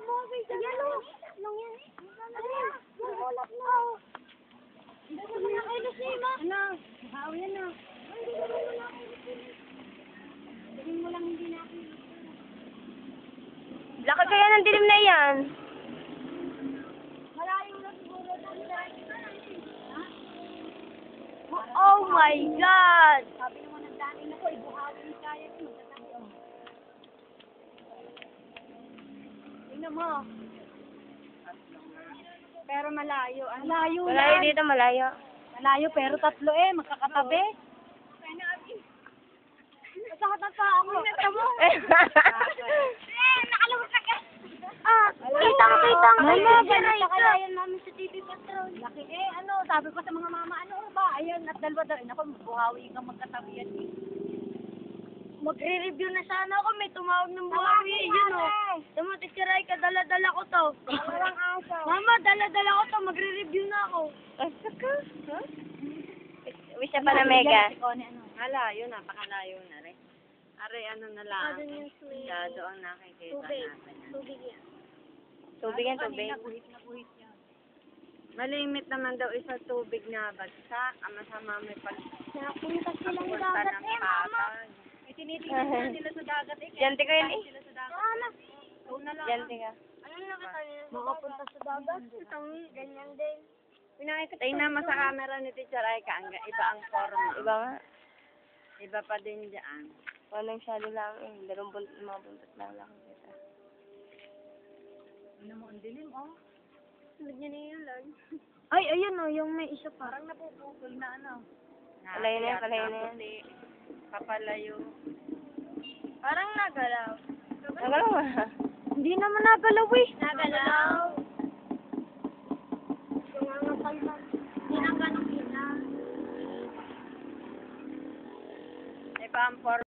bumabay sa yelo. Lang yan. Ano yan? Ulap na. Hindi mo na kayo lusima. Ano? Bahaw yan na. Hindi mo na kayo lusima. Tingin mo lang hindi na ako. Laki kaya ng dilim na yan. Malayo na siguro. Oh my God! Sabi naman ng dati na ko, ibuhawin kaya ko. Magtatangyo. Tingnan mo. Pero malayo. Malayo Malayo dito, malayo. Malayo pero tatlo magkakatabi. Masakatan pa ako. Mo. Nakalawag ka ka. Kitang. Mama, ganito kalayan namin sa TV Patrol. Laki sabi ko sa mga mama, ano ba? Ayan, at dalawa daw. Ako, buhawi ka magkatabi yan. Magre-review na sana ako. May tumawag ng buhawi. Yun o. Tama, Teacher Aika, dala-dala ko to. Walang asa. Mama, dala-dala ko to. Magre-review na ako. Asa ka? Huh? Wish pa na mega. Malayo, napakalayo na rin. Are, ano na lang. Masyado ang nakikita natin. Tubig yan. Tubig yan, tubig. Buhit na buhit yan. Malimit naman daw isa tubig na bagsak. Ang masama may Napunta silang pagpunta dagat ng patag. May tinitingnan na nila sa dagat Diyanti ko yun eh. Sila sa dagat. Doon na lang. Diyanti ka. Ano nakita nila? Makapunta sa dagat. Tangi, ganyan din. Tingnan mo sa camera ni Teacher Aika. Iba ang forma. Iba nga. Iba pa din dyan. Walang shadow lang eh. Mga buntot lang lang kita. Ano mo, ang dilim, oh. Sunod niya na yun lang. Ay, ayun, oh, yung may isa pa. Parang napupukol na ano. Palayo na yan, palayo na yan. Puti. Papalayo. Parang nagalaw. Nagalaw nga. Hindi naman nagalaw eh. Nagalaw. Yung mga palman. Hindi na ganong ina. Iba ang forma.